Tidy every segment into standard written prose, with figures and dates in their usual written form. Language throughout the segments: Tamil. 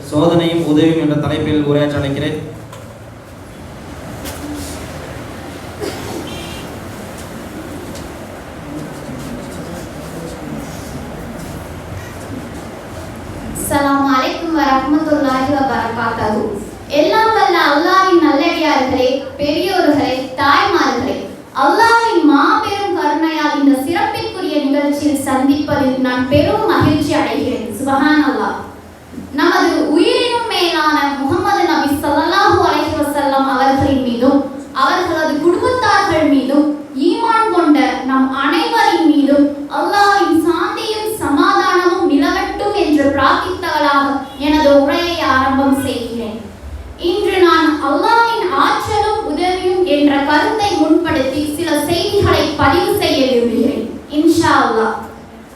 சோதனையும் உதவியும் என்ற தலைப்பில் உரையாற்ற அழைக்கிறேன். அஸ்ஸலாமு அலைக்கும் வரஹ்மத்துல்லாஹி வபரகாத்துஹு. எல்லாம் வல்ல அல்லாஹ்வின் நல்லடியார்களே, பெரியோர்களே, தாய்மார்களே, அல்லாஹ்வின் மாபெரும் கருணையால் இந்த சிறப்பிற்குரிய நிகழ்ச்சியில் சந்திப்பதில் நான் பெரும் மகிழ்ச்சி அடைகிறேன். சுப்ஹானல்லாஹ். நமது உயிரினும் மேலான முஹம்மது நபி ஸல்லல்லாஹு அலைஹி வஸல்லம் அவர்களின் மீதும் அவர்களது குடும்பத்தார்கள் மீதும் ஈமான் கொண்ட நம் அனைவரின் மீதும் அல்லாஹ்வின் சாந்தியும் சமாதானமும் நிலவட்டும் என்று பிரார்த்தித்தவளாக எனது உரையை ஆரம்பம் செய்கிறேன். இன்று நான் அல்லாஹ்வின் ஆற்றலும் உதவியும் என்ற கருத்தை முன்படுத்தி சில செய்திகளை பதிவு செய்ய விரும்புகிறேன். இன்ஷா அல்லாஹ்.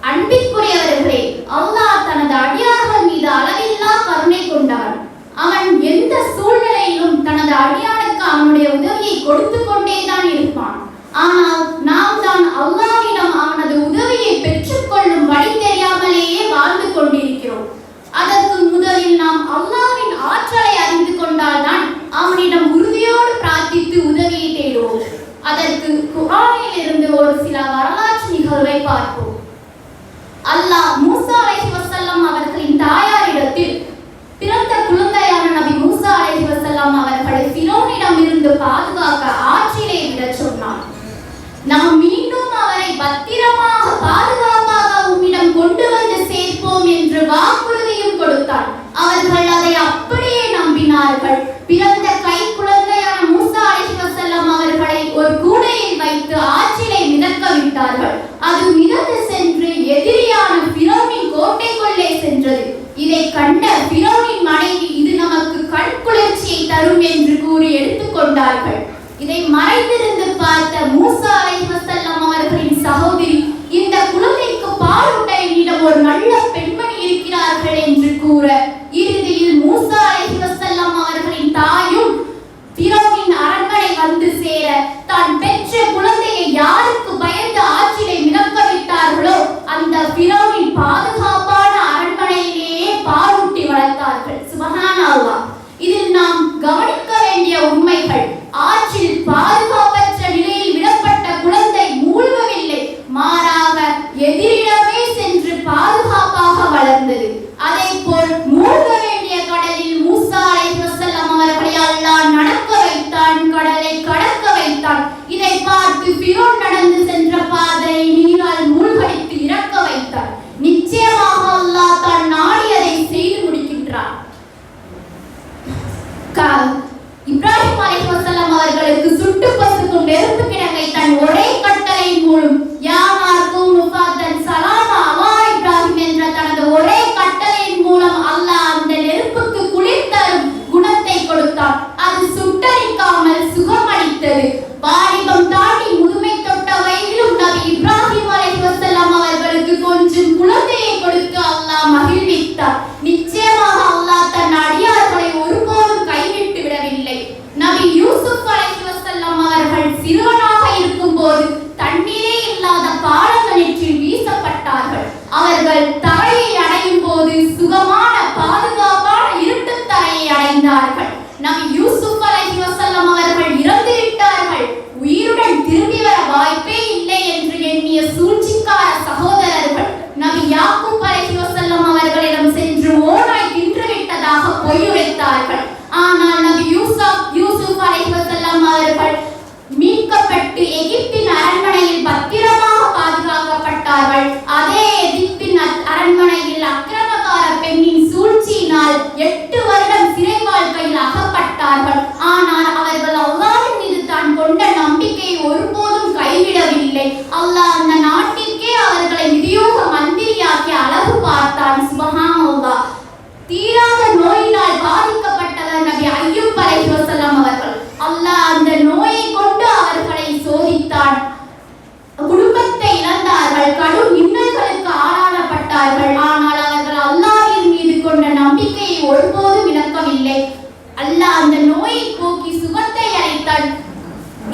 அன்பிற்குரியவர்களே, அல்லாஹ் தனது அடியார்கள் மீது அளவில்லா கருணை கொண்டவன். அவன் எந்த சூழ்நிலையிலும் தனது அடியானுக்கு அவனுடைய உதவியை கொடுத்து கொண்டேதான் இருப்பான். ஆனால் நாம் தான் அல்லாஹ்விடம் அவனது உதவியை பெற்றுக்கொள்ளும் வழி தெரியாமலேயே வாழ்ந்து கொண்டிருக்கிறோம். அதற்கு முதலில் நாம் அல்லாஹ்வின் ஆற்றலை அறிந்து கொண்டால்தான் அவனிடம் உறுதியோடு பிரார்த்தித்து உதவியை தேடுவோம். அதற்கு குர்ஆனில் இருந்து ஒரு சில வரலாற்று நிகழ்வை பார்ப்போம். அல்லாஹ் மூசா அலைஹி வஸல்லம் அவர்களின் தாயாரிடத்தில் பிறந்த குழந்தையான நபி மூசா அலைஹி வஸல்லம் அவர்களை ஃபிரௌனிடம் இருந்து பாதுகாக்க ஆற்றிலே விடச் சொன்னார். நாம் மீண்டும் அவரை பத்திரமாக பாதுகாப்பாக உம்மிடம் கொண்டு வந்து சேர்ப்போம் என்று வாக்குறுதியும் கொடுத்தார். அவர்கள் அதை அப்படியே நம்பினார்கள். பிறந்த கை குழந்தையான மூசா அலைஹி வஸல்லம் அவர்களை ஒரு கூடையில் வைத்து ஆற்றிலே மிதக்க விட்டார்கள். அது மிதந்து சென்று எதிரியான ஃபிரௌனின் கோட்டைக்குள்ளே சென்றது. இதை கண்ட ஃபிரௌனின் மனைவி இது நமக்கு கண் குளிர்ச்சியை தரும் என்று கூறி எடுத்துக்கொண்டார்கள். இதை மறைந்திருந்து பார்த்த மூசா அலைஹி வஸல்லம் அவர்களின் சகோதரி இந்த குழந்தைக்கு பாலூட்ட என்னிடம் ஒரு நல்ல பெண்மணி இருக்கிறார்கள் என்று கூற இறுதியில் மூசா அலைஹி வஸல்லம் அவர்களின் தாயும் ஃபிரௌனின் அரண்மனை வந்து சேர தான் பெற்ற குழந்தையை யாருக்கு பயந்து ஆற்றிலே மிதக்க விட்டார்களோ அந்த ஃபிரௌனின் பாதுகாப்பான அரண்மனையிலேயே பாலூட்டி வளர்த்தார்கள். சுப்ஹானல்லாஹ். இதில் நாம் கவனிக்க வேண்டிய உண்மைகள்: ஆற்றில் பாதுகாப்பற்ற நிலையில் விடப்பட்ட குழந்தை மூழ்கவில்லை, மாறாக எதிரிடமே சென்று பாதுகாப்பாக வளர்ந்தது. அதே போல் மூழ்க வேண்டிய கடலில் மூசா அலைஹி வஸல்லம் அவர்களை அல்லாஹ் நடக்க வைத்தான், கடலை கடக்க வைத்தான். இதை பார்த்து ஃபிரௌன் நடந்து சென்ற பாதை நீரால் மூழ்கடித்து இறக்க வைத்தான். நிச்சயமாக அல்லாஹ் தான் நாடியதை செய்து முடிக்கின்றார். இப்ராஹிம் அலைஹி வஸல்லம் அவர்களுக்கு சுட்டு பசுக்கும் நெருப்பு கிடங்கை தன் ஒரே கட்டளையின் மூலம் யா மார்கும் முஃபத்தன் சலாமா அலா இப்ராஹிம் என்ற தனது ஒரே கட்டளையின் மூலம் அல்லாஹ் அந்த நெருப்புக்கு குளிர் தரும் குணத்தை கொடுத்தான். அது சுட்டரிக்காமல் சுகமளித்தது. வாலிபம் தாண்டி முதுமை தொட்ட வயதிலும் நபி இப்ராஹிம் அலைஹி வஸல்லம் அவர்களுக்கு கொஞ்சம் குழந்தையை கொடுத்து அல்லாஹ் மகிழ்வித்தார். நிச்சயமாக அல்லாஹ் தன் அடியார்களை ஒருபோதும் கைவிட்டு விடவில்லை. நபி யூசுப் அலைஹி வஸல்லம் அவர்கள் சிறுவனாக இருக்கும்போது தண்ணீரே இல்லாத பாலங்களில் வீசப்பட்டார்கள். அவர்கள் தரையை அடையும் போது சுகமான பாதுகாப்பான இருட்டு தரையை அடைந்தார்கள். நபி யூசுப் அலைஹி வஸல்லம் அவர்கள் இறந்து விட்டார்கள், உயிருடன் திரும்பி வர வாய்ப்பே இல்லை என்று எண்ணிய சூழ்ச்சிக்கார சகோதரர்கள் நபி யாக்கூப் அலைஹி வஸல்லம் அவர்களிடம் சென்று ஓநாய் தின்று விட்டதாக பொய்யுரைத்தார்கள். ஆனால் நபி யூசுப் அலைஹி வஸல்லம் அவர்கள் மீட்கப்பட்டு எகிப்தின் அரண்மனையில் பத்திரமாக பாதுகாக்கப்பட்டார்கள். அதே எகிப்தின் அரண்மனையில் அக்கிரமக்கார பெண்ணின் சூழ்ச்சியினால் 8 வருடம் சிறை வாழ்க்கையில் அகப்பட்டார்கள். ஆனால் அவர்கள் அல்லாஹ்வின் மீது தான் கொண்ட நம்பிக்கையை ஒருபோதும் கைவிடவில்லை. அல்லாஹ் அந்த நாட்டிற்கே அவர்களை விதியோக மந்திரியாக்கி அழகு பார்த்தான். சுப்ஹானல்லாஹ். தீராத நோயினால் பாதிக்கப்பட்டவர் நபி அய்யூப் அலைஹி வஸல்லம் அவர்கள். அல்லாஹ் அந்த நோயை கொண்டு அவர்களை சோதித்தான். குடும்பத்தை இழந்தார்கள், கடும் இன்னல்களுக்கு ஆளாக்கப்பட்டார்கள். ஆனால் அவர்கள் அல்லாஹ்வின் மீது கொண்ட நம்பிக்கையை ஒருபோதும் இழக்கவில்லை. அல்லாஹ் அந்த நோயை போக்கி சுகத்தை அளித்தான்.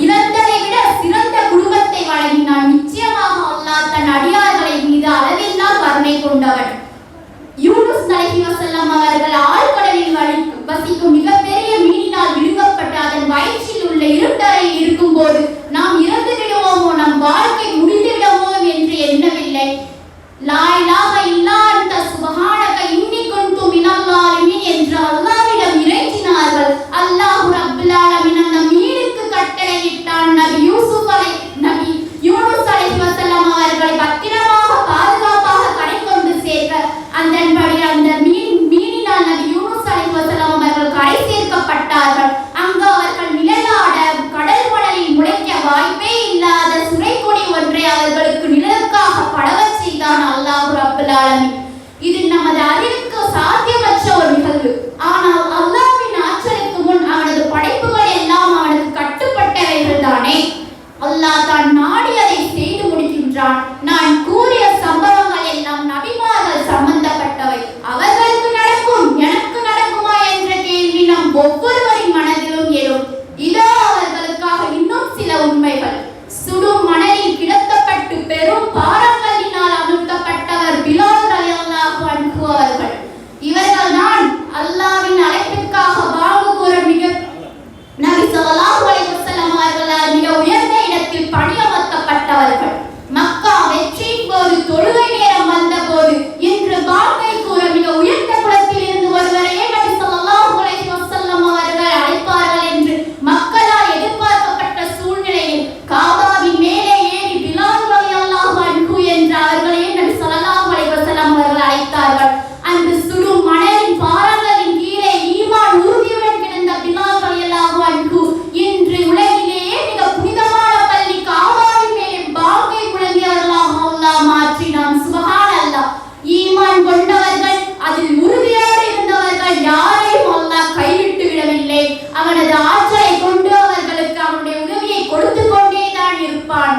இழந்ததை விட சிறந்த குடும்பத்தை வழங்கினான். நிச்சயமாக அல்லாஹ் தன் அடியார்களை மீது அளவில்லா கருணை கொண்டவன். யூனுஸ் அலைஹி வஸல்லம் அவர்கள் ரப்பல் ஆலமீன். இது நமது அறிவுக்கு சாத்தியமற்ற ஒரு நிகழ்வு. ஆனால் அல்லாஹ்வின் ஆற்றலுக்கு முன் அவனது படைப்புகள் எல்லாம் அவனுக்கு கட்டுப்பட்டவைகள் தானே. அல்லாஹ் தான் நாடியதை செய்து முடிக்கின்றான். நான் கூறிய சம்பவங்கள் எல்லாம் நபிமார்கள் சம்பந்தப்பட்டவை. அவர்களுக்கு நடக்கும், எனக்கு நடக்குமா என்ற கேள்வி நம் ஒவ்வொருவரின் மனதிலும் எழும். இதோ அவர்களுக்காக இன்னும் சில உண்மைகள். சுடும் மணலில் கிடத்தப்பட்டு பெரும் பாறாங்கல்லினால் அமுழ்த்தப்பட்டவர் பிலால் ரலியல்லாஹு அன்ஹு அவர்கள். இவர்கள் தான் அல்லாஹ்வின் அழைப்பிற்காக வாங்கு கூற நபி ஸல்லல்லாஹு அலைஹி வஸல்லம் அவர்களால் மிக உயர்ந்த இடத்தில் பணியமர்த்தப்பட்டவர்கள். மக்கா வெற்றியின் போது தொழுகை நேரம் வந்த போது இன்று வாங்கை கூற மிக உயர்ந்த குலத்தில் இருந்து ஒருவரையே நபி ஸல்லல்லாஹு அலைஹி வஸல்லம் அவர்கள் அழைப்பார்கள் என்று மக்களால் எதிர்பார்க்கப்பட்ட சூழ்நிலையில் காபாவின் மேலே ஏறி பிலால் ரலியல்லாஹு அன்ஹு என்ற அவர்களையே நபி ஸல்லல்லாஹு அலைஹி வஸல்லம் அவர்கள் அழைத்தார்கள். அந்த சுடும் மணலின் பாறாங்கலின் கீழே ஈமான் உறுதியுடன் கிடந்த பிலால் ரலியல்லாஹு அன்ஹு இன்று உலகிலேயே மிக புனிதமான பள்ளி காபாவின் மேலே பாங்கை முழங்கியவர்களாக அல்லாஹ் மாற்றினான். சுப்ஹானல்லாஹ். ஈமான் கொண்டவர்கள், அதில் உறுதியோடு இருந்தவர்கள் யாரையும் அல்லாஹ் கைவிட்டு விடவில்லை. அவனது ஆற்றலை கொண்டு அவர்களுக்கு அவனுடைய உதவியை கொடுத்து கொண்டே தான் இருப்பான்.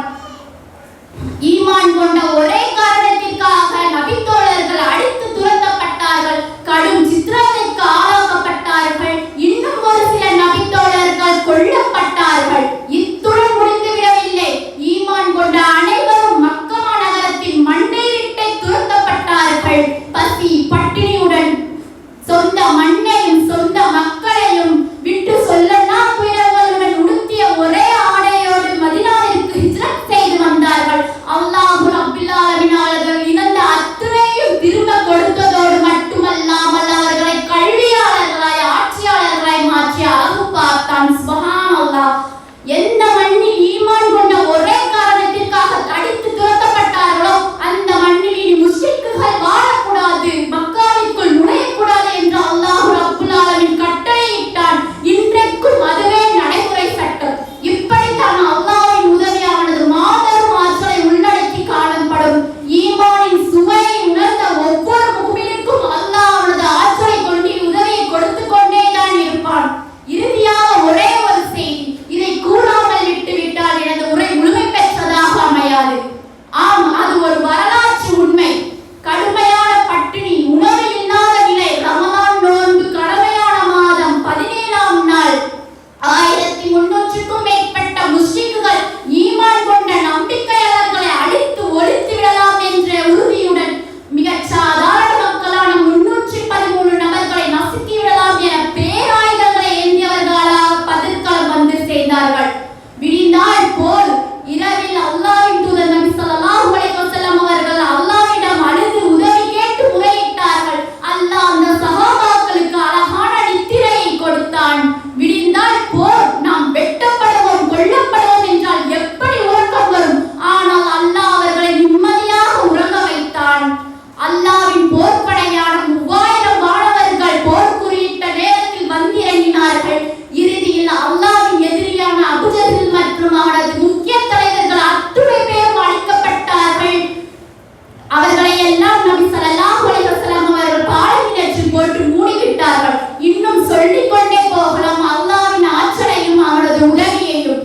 ஈமான் கொண்ட ஒரே காரணத்திற்காக நபித்தோழர்கள் அடித்து துரத்தப்பட்டார்கள், கடும் சித்திரவதைக்கு ஆளாக்கப்பட்டார்கள். இன்னும் ஒரு சில நபித்தோழர்கள் கொல்லப்பட்டார்கள். இத்துடன் முடிந்து விடவில்லை. ஈமான் கொண்ட அனைவரும் மக்கா நகரத்தின் மண்டை விட்டை துரத்தப்பட்டார்கள். பசி பட்டினியுடன் சொந்த மண்ணையும் சொந்த மக்களையும் விட்டு சொல்லனா பிறர்களுடன் உடுத்திய ஒரே ஆடையோடு மதீனாவிற்கு ஹிஜ்ரத் செய்து வந்தார்கள். அல்லாஹ் ரப்பல் ஆலமீன் அவர்கள் இழந்த அத்தனையும் திரும்ப கொடுத்ததோடு மட்டுமல்லாமல் அவர்களை கல்வியாளர்களாய் ஆட்சியாளர்களாய் மாற்றி அழகு பார்த்தான். சுப்ஹானல்லாஹ். எந்த மண்ணில் ஈமான் கொண்ட ஒரே காரணத்திற்காக அடித்து துரத்தப்பட்டார்களோ அந்த மண்ணில் இனி முஸ்லிம்கள் வாழக்கூடாது, மக்காவிற்குள் நுழையக்கூடாது என்று அல்லாஹ் ரப்பல் ஆலமீன் கட்டளையிட்டான். இன்றைக்கும் அதுவே நடைமுறை சட்டம். இப்படித்தான் அல்லாஹ்வின் உதவி அவனது மாபெரும் ஆற்றலை உள்ளடக்கி காணப்படும். ஈமானின் சுவையை உணர்ந்த ஒவ்வொரு முஃமினுக்கும் அல்லாஹ் அவனது ஆற்றலை கொண்டு உதவியை கொடுத்து கொண்டே தான் இருப்பான். இறுதியாக ஒரே ஒரு செய்தி, இதை கூறாமல் விட்டுவிட்டால் எனது உரை முழுமை பெற்றதாக அமையாது. ஆம், அது ஒரு வரலாற்று உண்மை. கடுமையான பட்டினி, உணவு இல்லாத நிலை, ரமலான் நோன்பு கடமையான மாதம் 17ஆம் நாள் 1300க்கும் மேற்பட்ட முஸ்லிம்கள் ஈமான் கொண்ட நம்பிக்கையாளர்களை அழித்து ஒழித்து விடலாம் என்ற உறுதியுடன் மிகச் சாதாரண மக்களான 313 நபர்களை நசுக்கி விடலாம் என பேராயுதங்களை ஏந்தியவர்களாக பதிற்கால் வந்து சேர்ந்தார்கள். விடிந்தால் போல் இரவில் அல்லாஹ்வின் தூதர் நபி ஸல்லல்லாஹு அலைஹி வஸல்லம் அவர்கள் அல்லாஹ்விடம் அழுது உதவி கேட்டு முறையிட்டார்கள். அல்லாஹ் அந்த சஹாபாக்களுக்கு அழகான நித்திரையை கொடுத்தான். விடிந்தால் போர், நாம் வெட்டப்படுவோம் கொல்லப்படுவோம் என்றால் எப்படி உறக்கம் வரும்? ஆனால் அல்லாஹ் அவர்களை நிம்மதியாக உறங்க வைத்தான். அல்லாஹ்வின் போர்ப்படையான 3000 மாணவர்கள் போர் குறியிட்ட நேரத்தில் வந்திறங்கினார்கள். இறுதியில் அல்லாஹ்வின் எதிரியான அபூஜஹல் மற்றும் அவனது முக்கிய தலைவர்கள் அத்துணை பேரும் அழிக்கப்பட்டார்கள். அவர்களை எல்லாம் நபி ஸல்லல்லாஹு அலைஹி வஸல்லம் அவர்கள் பாலைவனத்தில் போட்டு மூடிவிட்டார்கள். இன்னும் சொல்லிக் கொண்டே போகலாம் அல்லாஹ்வின் ஆற்றலையும் அவனது உதவியையும்.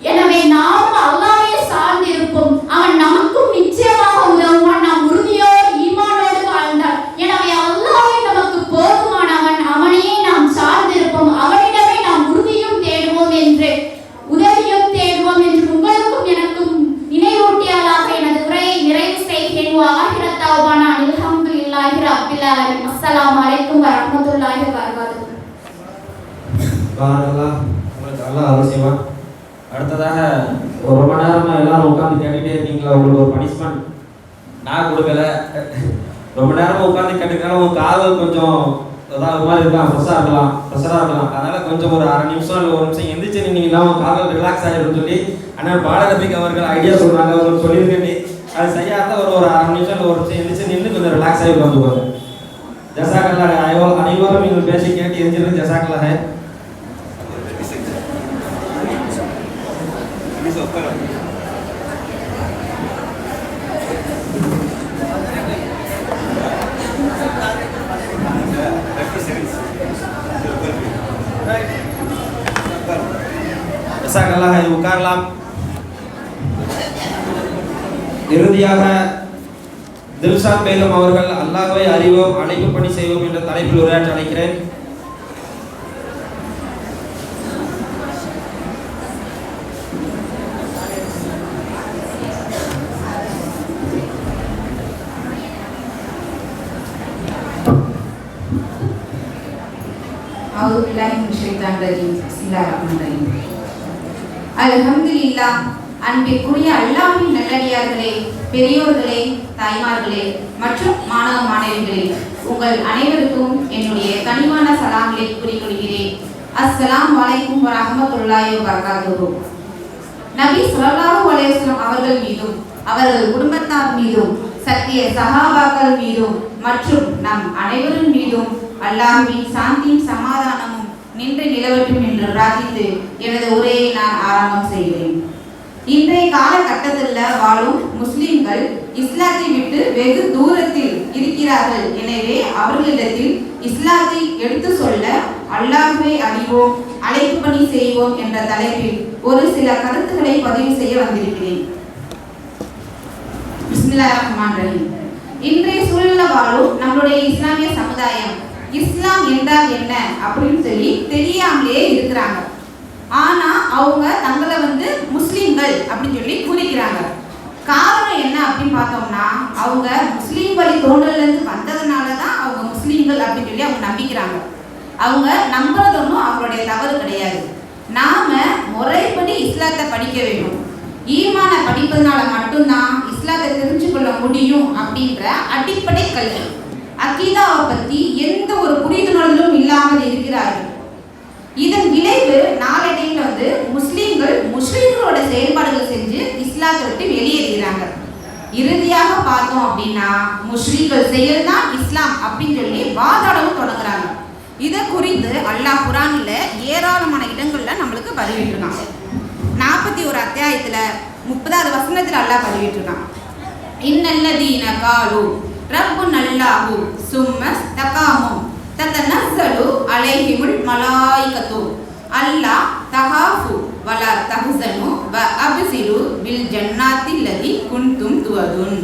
எனவே நாம் அல்லாஹ்வை சார்ந்திருப்போம். அவன் நமக்கும் நிச்சயமாக உதவுவான். நாம் உறுதியோடு ஈமானோடு வாழ்ந்தார். எனவே அல்லாஹ்வே நமக்கு போதுமானவன். அவனையே நாம் சார்ந்திருப்போம். அவனிடமே நாம் உறுதியும் தேடுவோம் என்று உதவியும் தேடுவோம் என்று உங்களுக்கும் எனக்கும் நினைவூட்டியவளாக எனது உரையை நிறைவு செய்கிறேன். ஆகிரத் தௌபானா அல்ஹம்துலில்லாஹி ரப்பில் ஆலமீன். அஸ்ஸலாமு அலைக்கும் வரஹ்மத்துல்லாஹி வபரகாத்துஹு. பாரக்கல்லாஹ். உங்களுக்கு அல்லாஹ் அருள் செய்வான். அடுத்ததாக ஒரு ரொம்ப நேரமா எல்லாரும் உட்கார்ந்து கேட்டுட்டே இருக்கீங்களா? உங்களுக்கு ஒரு பனிஷ்மெண்ட் நான் கொடுக்கல. ரொம்ப நேரமா உட்கார்ந்து கேட்டுக்கிறனால உங்க காதல் கொஞ்சம் ஏதாவது மாதிரி இருக்கலாம், ப்ரெஷராக இருக்கலாம். அதனால கொஞ்சம் ஒரு 1/2 நிமிஷம் இல்லை 1 நிமிஷம் எந்திரிச்சு நின்னீங்கன்னா உங்க காதல் ரிலாக்ஸ் ஆகிடும்னு சொல்லி அண்ணன் பாடரபிக் அவர்கள் ஐடியா சொல்றாங்க. அவங்களுக்கு சொல்லியிருக்கேன். அது சரியா இருந்தால் ஒரு 1/2 நிமிஷம் இல்லை 1 நிமிஷம் எந்திரிச்சு நின்று கொஞ்சம் ரிலாக்ஸ் ஆகி உட்காந்துக்குவாங்க. ஜஸாக்கல்லாஹ். அனைவரும் நீங்கள் பேசி கேட்டு எரிஞ்சிருக்கு. ஜஸாக்கல்லாஹ். ஜஸாக்கல்லாஹ், இது உட்காரலாம். இறுதியாக தில்ஷாத் பேகம் அவர்கள் அல்லாஹ்வை அறிவோம் அழைப்பு பணி செய்வோம் என்ற தலைப்பில் உரையாற்ற அழைக்கிறேன். அல்ஹம்துலில்லாஹ். அன்பிற்குரிய அல்லாஹ்வின் நல்லடியார்களே, பெரியோர்களே, தாய்மார்களே மற்றும் மாணவ மாணவிகளே, உங்கள் அனைவருக்கும் என்னுடைய கனிவான சலாம்களை கூறிக்கொள்கிறேன். அஸ்ஸலாமு அலைக்கும் வரஹ்மத்துல்லாஹி வபரகாத்துஹு. நபி ஸல்லல்லாஹு அலைஹி வஸல்லம் அவர்கள் மீதும் அவர்கள் குடும்பத்தார் மீதும் சத்திய சஹாபாக்கள் மீதும் மற்றும் நம் அனைவரின் மீதும் அல்லாஹ்வின் சாந்தியும் சமாதானமும் நின்று நிலவட்டும் என்று பிரார்த்தித்து எனது உரையை நான் ஆரம்பம் செய்கிறேன். இன்றைய காலகட்டத்தில் வாழும் முஸ்லிம்கள் இஸ்லாத்தை விட்டு வெகு தூரத்தில் இருக்கிறார்கள். எனவே அவர்களிடத்தில் இஸ்லாத்தை எடுத்து சொல்ல அல்லாஹ்வை அறிவோம் அழைப்பு பணி செய்வோம் என்ற தலைப்பில் ஒரு சில கருத்துக்களை பதிவு செய்ய வந்திருக்கிறேன். பிஸ்மில்லாஹிர்ரஹ்மானிர்ரஹீம். இன்றைய சூழலில் வாழும் நம்மளுடைய இஸ்லாமிய சமுதாயம் இஸ்லாம் என்றால் என்ன அப்படின்னு சொல்லி தெரியாமலே இருக்கிறாங்க. ஆனா அவங்க தங்களை முஸ்லிம்கள் அப்படின்னு சொல்லி கூறிக்கிறாங்க. காரணம் என்ன அப்படின்னு பார்த்தோம்னா, அவங்க முஸ்லீம் வழி தோன்றல இருந்து வந்ததுனால தான் அவங்க முஸ்லீம்கள் அப்படின்னு சொல்லி அவங்க நம்பிக்கிறாங்க. அவங்க நம்புறது ஒன்றும் அவங்களுடைய தவறு கிடையாது. நாம முறைப்படி இஸ்லாத்தை படிக்க வேண்டும். ஈமான படிப்பதனால மட்டும்தான் இஸ்லாத்தை தெரிஞ்சு கொள்ள முடியும் அப்படின்ற அடிப்படை கல்வி அகீதாவை பற்றி எந்த ஒரு புரிந்துணர்வும் இல்லாமல் இருக்கிறார்கள். இதன் விளைவு நாளடைவில் முஸ்லீம்கள் முஸ்லீம்களோட செயல்பாடுகள் செஞ்சு இஸ்லாத்தை விட்டு வெளியேறுகிறாங்க. இறுதியாக பார்த்தோம் அப்படின்னா முஸ்லீம்கள் செயல்தான் இஸ்லாம் அப்படின்னு சொல்லி வாதாடவும் தொடங்குறாங்க. இதை குறித்து அல்லாஹ் குர்ஆன்ல ஏராளமான இடங்கள்ல நம்மளுக்கு பதிவிட்டிருக்காங்க. 41 அத்தியாயத்துல 30வது வசனத்துல அல்லாஹ் பதிவிட்டிருக்கான். இன்னல்லதீன காலு ரப்புன் அல்லாஹு சும்ம தகாமு ததனஸ்ஸலு அலைஹிமுல் மலாயிகத்து அல்லா தஹாஃபு வலா தஹ்ஸனு வ அப்ஸிரு பில் ஜன்னாத்தில்லதி குன்தும் துவதுன்.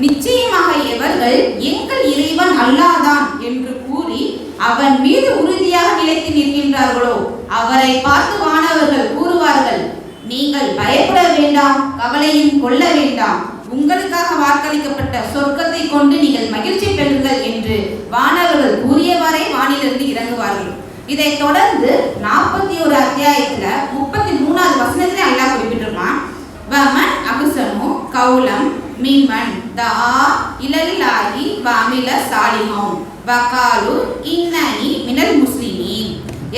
நிச்சயமாக எவர்கள் எங்கள் இறைவன் அல்லாஹ்தான் என்று கூறி அவன் மீது உறுதியாக நிலைத்து நிற்கின்றார்களோ அவரை பார்த்து வானவர்கள் கூறுவார்கள், நீங்கள் பயப்பட வேண்டாம், கவலையும் கொள்ள வேண்டாம், உங்களுக்காக வாக்களிக்கப்பட்ட சொர்க்கத்தை கொண்டு நீங்கள் மகிழ்ச்சி பெறுங்கள் என்று வானவர்கள் கூறியவாறே வானிலிருந்து இறங்குவார்கள். இதை தொடர்ந்து 41 அத்தியாயத்துல 33வது வசனத்திலே அல்லாஹ் குறிப்பிட்டிருப்பான், வமன் அஹ்ஸனு கௌலம் மிமன் தஆ இலல்லாஹி வஅமில சாலிஹன் வகாலு இன்னனி மினல் முஸ்லிமீன்.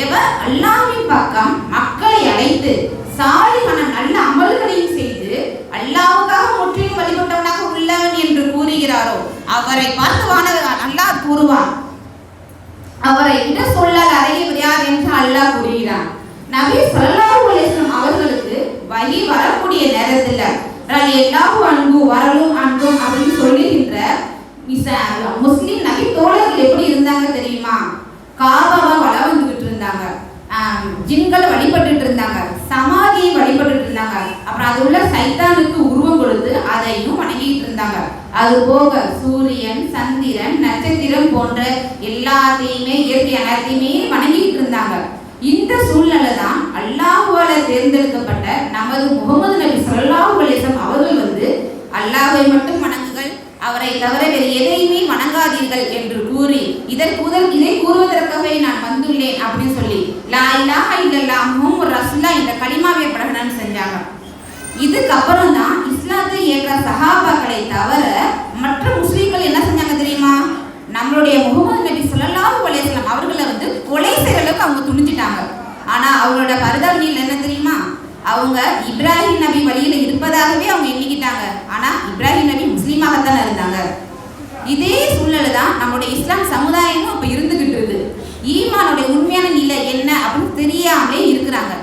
எவர் அல்லாஹ்வின் பக்கம் மக்களை அழைத்து சாலிஹான நல்ல அமல்களையும் செய்து அல்லாஹ்வுக்காக முற்றிலும் வழிபட்டவனாக உள்ளவன் என்று கூறுகிறாரோ அவரை பார்த்து வானவர் அல்லாஹ் கூறுவான், அவரை விட சொல்லால் அறையவர் யார் என்று அல்லாஹ் கூறுகிறான். நபி ஸல்லல்லாஹு அலைஹி வஸல்லம் அவர்களுக்கு வழி வரக்கூடிய நேரத்தில் ரலியல்லாஹு அன்ஹு வரலும் அன்ஹும் அப்படின்னு சொல்லுகின்ற முஸ்லிம் நபி தோழர்கள் எப்படி இருந்தாங்க தெரியுமா? காபாவை வள வந்துகிட்டு இருந்தாங்க, ஜின்களை வழிபட்டுட்டு இருந்தாங்க, சமாதியை வழிபட்டுட்டு இருந்தாங்க, அப்புறம் அது உள்ள சைத்தானுக்கு உருவம் கொடுத்து அதையும் வணங்கிட்டு இருந்தாங்க. அது போக சூரியன், சந்திரன், நட்சத்திரம் போன்ற எல்லாத்தையுமே இயற்கை அனைத்தையுமே வணங்கிட்டு இருந்தாங்க. இந்த சூழ்நிலை தான் அல்லாஹ்வால தேர்ந்தெடுக்கப்பட்ட நமது முகமது நபி ஸல்லல்லாஹு அலைஹி வஸல்லம் அவர்கள் அல்லாஹ்வை மட்டும் வணங்குங்கள், அவரை தவிர வேறு எதையுமே வணங்காதீர்கள் என்று கூறி இதை கூறுவதற்காகவே நான் வந்துள்ளேன் அப்படின்னு சொல்லி லா இலாஹ இல்லல்லாஹ் முஹம்மது ரசூலுல்லாஹ் என்ற கலிமாவை பிரகடனம் செஞ்சாங்க. இதுக்கப்புறம் தான் இஸ்லாத்தை ஏற்ற சஹாபாக்களை தவிர மற்ற முஸ்லீம்கள் என்ன செஞ்சாங்க தெரியுமா? நம்மளுடைய முகமது நபி ஸல்லல்லாஹு அலைஹி வஸல்லம் அவர்களை கொலை செய்யற அளவுக்கு அவங்க துணிஞ்சிட்டாங்க. ஆனா அவங்களோட பரிதாபங்கள் என்ன தெரியுமா? அவங்க இப்ராஹிம் நபி வழியில இருப்பதாகவே அவங்க எண்ணிக்கிட்டாங்க. ஆனா இப்ராஹிம் நபி முஸ்லீமாகத்தானே இருந்தாங்க. இதே சூழ்நிலை தான் நம்மளுடைய இஸ்லாம் சமுதாயமும் இப்ப இருந்துகிட்டு இருக்கு. ஈமானுடைய உண்மையான நிலை என்ன அப்படின்னு தெரியாமலே இருக்கிறாங்க.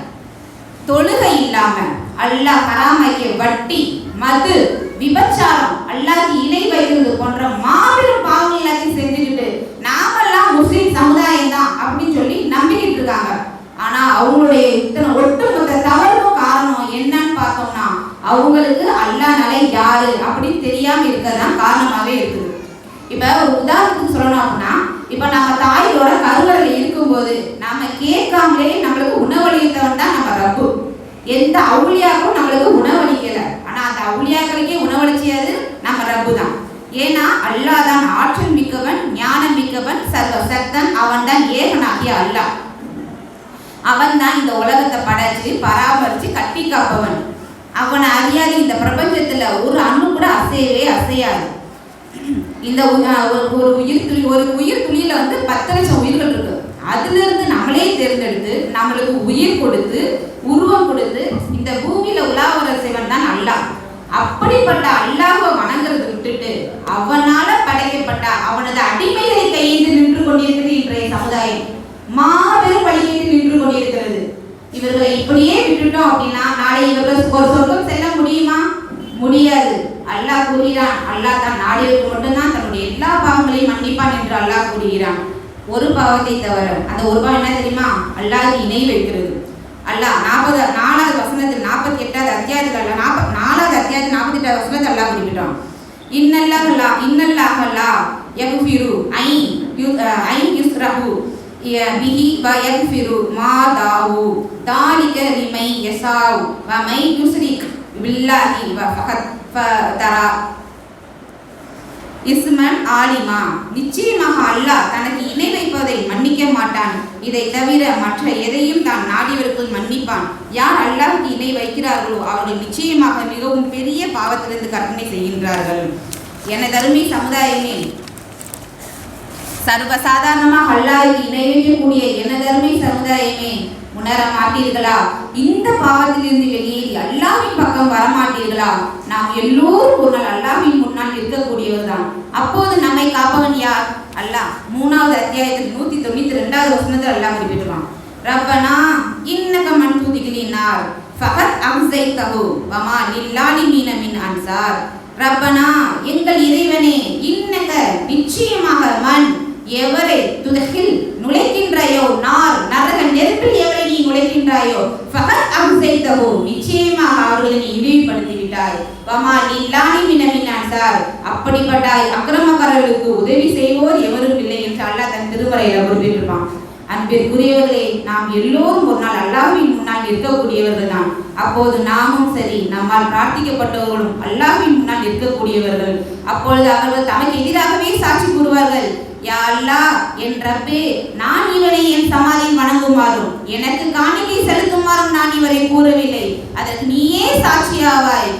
தொழுகை இல்லாம அல்லாஹ் ஹராமாக்கிய வட்டி, மது, விபச்சாரம், அல்லாஹ்க்கு இணை வைக்கிறது போன்ற மாபெரும் பாவங்கள் எல்லாத்தையும் செஞ்சுக்கிட்டு நாமெல்லாம் முஸ்லிம் சமுதாயம் தான் அப்படின்னு சொல்லி நம்பிக்கிட்டு இருக்காங்க. ஆனா அவங்களுடைய இத்தனை ஒட்டுமொத்த தவறும் எந்த அவுளியாக்களும் நம்மளுக்கு உணவளிக்கல. ஆனா அந்த அவுளியாக்களுக்கே உணவளிச்சது நம்ம ரப்பு தான். ஏன்னா அல்லாஹ் தான் ஆற்றல் மிக்கவன், ஞானம் மிக்கவன், சர்வ சக்தன். அவன் தான் ஏகனாகிய அல்லாஹ். அவன் தான் இந்த உலகத்தை படைச்சு பராமரிச்சு கட்டி காப்பவன். அவனை அறியாத இந்த பிரபஞ்சத்துல ஒரு அணு கூட அசையவே அசையாது. இந்த ஒரு உயிர் துளியில 10 லட்சம் உயிர்கள் இருக்கு. அதுல இருந்து நம்மளே தேர்ந்தெடுத்து நம்மளுக்கு உயிர் கொடுத்து உருவம் கொடுத்து இந்த பூமியில உலாவர சிவன் தான் அல்லாஹ். அப்படிப்பட்ட அல்லாஹ்வை வணங்குறதை விட்டுட்டு அவனால படைக்கப்பட்ட அவனது அடிமைகளை கையேந்து நின்று கொண்டிருக்கிறது இன்றைய சமுதாயம். மாபெரும் வழிகேட்டில் நின்று கொண்டிருக்கிறது. இவர்களை இப்படியே விட்டுட்டோம் அப்படின்னா நாளை இவர்கள் ஒரு சொர்க்கம் செல்ல முடியுமா? முடியாது. அல்லாஹ் கூறுகிறான், அல்லாஹ் தான் நாடியவருக்கு மட்டும்தான் தன்னுடைய எல்லா பாவங்களையும் மன்னிப்பான் என்று அல்லாஹ் கூறுகிறான். ஒரு பாவத்தை தவிர. அந்த ஒரு பாவம் என்ன தெரியுமா? அல்லாஹ்வுக்கு இணை வைக்கிறது. அல்லாஹ் 4வது வசனத்தில் 48வது அத்தியாயத்தில் 4வது அத்தியாயத்தில் 48வது வசனத்தில் அல்லாஹ் குறிப்பிட்டான். இன்னல்லாஹ் யக்ஃபிரு ஐ யுஸ்ரஹு பிஹி வ யக்ஃபிரு மா தாவு தாலிக லிமை யஸாவ் வ மை யுஸ்ரிக் பில்லாஹி வ ஃபகத் ஃபதரா இஸ்மன் ஆலிமா. நிச்சயமாக அல்லாஹ் தனக்கு இணை வைப்பதை மன்னிக்க மாட்டான். இதை தவிர மற்ற எதையும் தான் நாடியவர்கள் மன்னிப்பான். யார் அல்லாஹ்வுக்கு இணை வைக்கிறார்களோ அவர்கள் நிச்சயமாக மிகவும் பெரிய பாவத்திலிருந்து கற்பனை செய்கின்றார்கள். எனது அருமை சமுதாயமே, சர்வசாதாரணமாக அல்லாஹ்வுக்கு இணை வைக்கக்கூடிய எனது அருமை சமுதாயமே, உணர மாட்டீர்களா? இந்த பாவத்திலிருந்து வெளியேறி அல்லாஹ்வின் பக்கம் வரமாட்டீர்களா? நாம் எல்லோரும் ஒரு நாள் அல்லாஹ்வின் முன்னால் இருக்கக்கூடியவர் தான். அப்போது நம்மை காப்பவன் யார்? அல்லாஹ். 3வது அத்தியாயத்தில் 192வது வசனத்தில் அல்லாஹ் குறிப்பிடுவான், ரப்பனா இன்னக மன் துதிகிலினார் ஃபகத் அம்ஸைதஹு வமா லில்லாலிமீன மின் அன்சார். ரப்பனா எங்கள் இறைவனே, இன்னக நிச்சயமாக, மன் எவரை துதகில் நுழைக்கின்றாயோ, நரக நெருப்பில் எவரை நீ நுழைக்கின்றாயோ, ஃபகத் அம்ஸைதஹு நிச்சயமாக அவர்களை நீ இழிவுபடுத்தி விட்டாய். வமா லில்லாலிமீன மின் அன்சார் அப்படிப்பட்ட அக்கிரமக்காரர்களுக்கு உதவி செய்வோர் எவரும் இல்லை என்று அல்லாஹ் தன் திருமறையில குறிப்பிட்டிருப்பான். அன்பிற்குரியவர்களே, நாம் எல்லோரும் ஒரு நாள் அல்லாஹ்வின் முன்னால் இருக்கக்கூடியவர்கள் தான். அப்போது நாமும் சரி, நம்மால் பிரார்த்திக்கப்பட்டவர்களும் அல்லாஹ்வின் முன்னால் இருக்கக்கூடியவர்கள். அப்பொழுது அவர்கள் தமக்கு எதிராகவே சாட்சி கூறுவார்கள், யா அல்லாஹ், என் ரப்பே, நான் இவனை என் சமாதியில் வணங்குமாறும் எனக்கு காணிக்கை செலுத்துமாறும் நான் இவரை கூறவில்லை. அதற்கு நீயே சாட்சியாவாய்.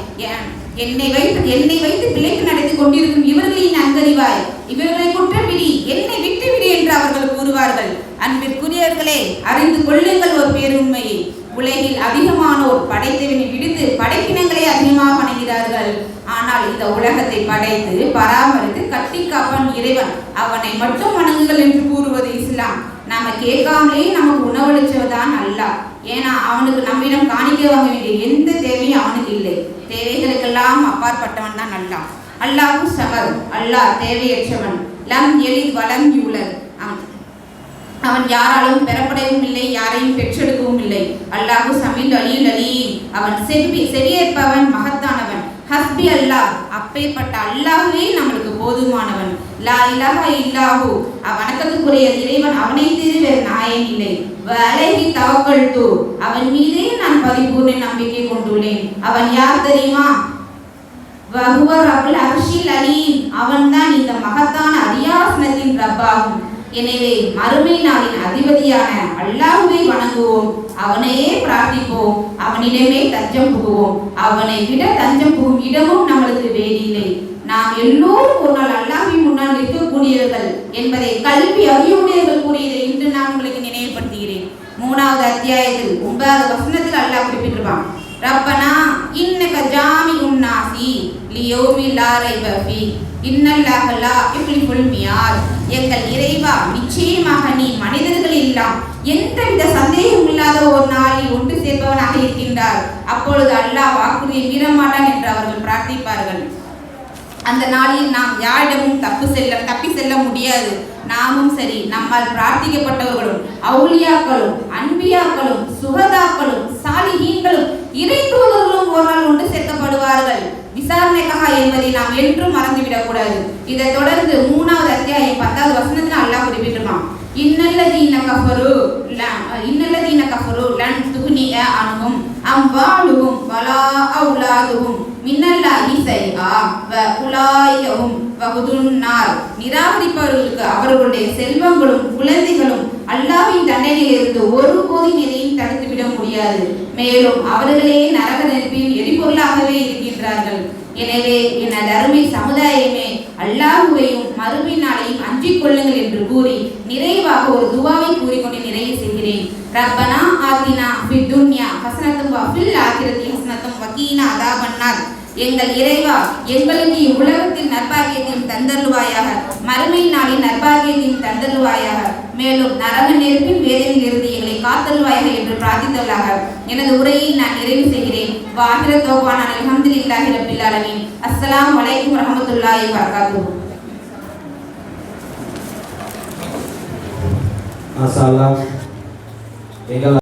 என்னை வைத்து பிழைப்பு நடத்தி கொண்டிருக்கும் இவர்களின் அங்கறிவாய். இவர்களை குற்றப்பிடி, என்னை விட்டுவிடு என்று அவர்கள் கூறுவார்கள். அன்பிற்குரியவர்களே, அறிந்து கொள்ளுங்கள் ஒரு பேருண்மையை. உலகில் அதிகமானோர் படைத்தவனை விடுத்து படைப்பினங்களை அதிகமாக வணங்குகிறார்கள். ஆனால் இந்த உலகத்தை படைத்து பராமரித்து கட்டி காப்பன் இறைவன், அவனை மட்டும் வணங்குங்கள் என்று கூறுவது இஸ்லாம். நாம கேட்காமலே நமக்கு உணவளிச்சவதான் அல்லாஹ். ஏன்னா அவனுக்கு நம்மிடம் காணிக்க வாங்க வேண்டிய எந்த தேவையும் அவனுக்கு இல்லை. தேவைகளுக்கெல்லாம் அப்பாற்பட்டவன் தான் அல்லாஹ். அல்லாஹு சமர், அல்லாஹ் தேவையற்றவன். லம் எலித் வலம் யூலத், அவன் யாராலும் பெறப்படவும் இல்லை, யாரையும் பெற்றெடுக்கவும் இல்லை. அல்லாஹு சமீல் அலியுல் அலீம், அவன் செவியேற்பவன், மகத்தானவன். ஹஸ்பி அல்லாஹ், அப்பேற்பட்ட அல்லாஹ்வே நம்மளுக்கு போதுமானவன். லா இலாஹா இல்லாஹு, வணக்கத்துக்குரிய இறைவன் அவனை தவிர வேறு நாயன் இல்லை. வலைஹி தவக்கல்து, அவன் மீதே நான் பரிபூர்ண நம்பிக்கை கொண்டுள்ளேன். அவன் யார் தெரியுமா? வஹுவ ரப்புல் அர்ஷில் அலீம், அவன்தான் இந்த மகத்தான அரியாசனத்தின் ரப்பாகும். எனவே மறுமை நாளின் அதிபதியான அல்லாஹ்வை வணங்குவோம், அவனையே பிரார்த்திப்போம், அவனிடமே தஞ்சம் புகுவோம். அவனை விட தஞ்சம் புகும் இடமும் நம்மளுக்கு வேறில்லை. நாம் எல்லோரும் ஒரு நாள் அல்லாஹ்வின் முன்னால் நிற்கக்கூடியவர்கள் என்பதை கல்வி அறிவுடையவர்கள் கூறியதை இன்று நான் உங்களுக்கு நினைவுபடுத்துகிறேன். 3வது அத்தியாயத்தில் 9வது வசனத்தில் அல்லாஹ் குறிப்பிட்டிருப்பான், ரப்பனா இன்னக ஜாமிஉன் நாஸி லியௌமில் லா ரைப ஃபீ இன்னல்லாஹ லா யுஃப்லிஹுல் மியாத். எங்கள் இறைவா, நிச்சயமாக நீ மனிதர்கள் எல்லாம் எந்தவித சந்தேகம் இல்லாத ஒரு நாளில் ஒன்று சேர்ப்பவனாக இருக்கின்றார். அப்பொழுது அல்லாஹ் வாக்குறுதியை மீறமாட்டான் என்று அவர்கள் பிரார்த்திப்பார்கள். அந்த நாளில் நாம் யாரிடமும் தப்பி செல்ல முடியாது. நாமும் சரி, நம்மால் பிரார்த்திக்கப்பட்டவர்களும் அவுலியாக்களும் அன்பியாக்களும் சுகதாக்களும் சாலிஹீன்களும் இறை தூதர்களும் ஒரு நாள் ஒன்று சேர்க்கப்படுவார்கள் விசாரணைக்காக என்பதை நாம் என்றும் மறந்துவிடக் கூடாது. இதை தொடர்ந்து 3வது அத்தியாயம் 10வது வசனத்தில் அல்லாஹ் குறிப்பிட்டிருப்பான், இன்னல்லதீன கஃபரு லன் துக்னிய அன்ஹும் அம்வாலுஹும் வலா அவுலாதுஹும் மினல்லாஹி ஷைஆ வ உலாயிகஹும் வஹுதுன்னார். நிராகரிப்பவர்களுக்கு அவர்களுடைய செல்வங்களும் குழந்தைகளும் அல்லாஹ்வின் தண்டனையிலிருந்து ஒருபோதும் எதையும் தடுத்துவிட முடியாது. மேலும் அவர்களே நரக நெருப்பில் எரிபொருளாகவே இருக்கின்றார்கள். எனவே என் அருமை சமுதாயமே, அல்லாஹுவையும் மறுமை நாளையும் அஞ்சிக் கொள்ளுங்கள் என்று கூறி நிறைவாக ஒரு துவாவை கூறிக்கொண்டு நிறைவு செய்கிறேன். ரப்பனா ஆத்தினா ஃபித் துன்யா ஹஸனத்தும் வ ஃபில் ஆகிரத்தி ஹஸனத்தும் வ கீனா அதாபன்னார். எங்கள் இறைவா, எங்களுக்கு இவ்வுலகத்தில் நற்பாகியத்தையும் தந்தருள்வாயாக, மறுமை நாளில் நற்பாகியத்தையும் தந்தருள்வாயாக, மேலும் நரக நெருப்பின் வேதனையிலிருந்து எங்களை காத்தருள்வாயாக என்று பிரார்த்தித்தவளாக எனது உரையை நான் நிறைவு செய்கிறேன். வாஹிர தௌவானா அல்ஹம்துலில்லாஹி ரப்பில் ஆலமீன். அஸ்ஸலாமு அலைக்கும் வரஹ்மத்துல்லாஹி வபரகாத்துஹு. மாஷா அல்லாஹ். எங்கள்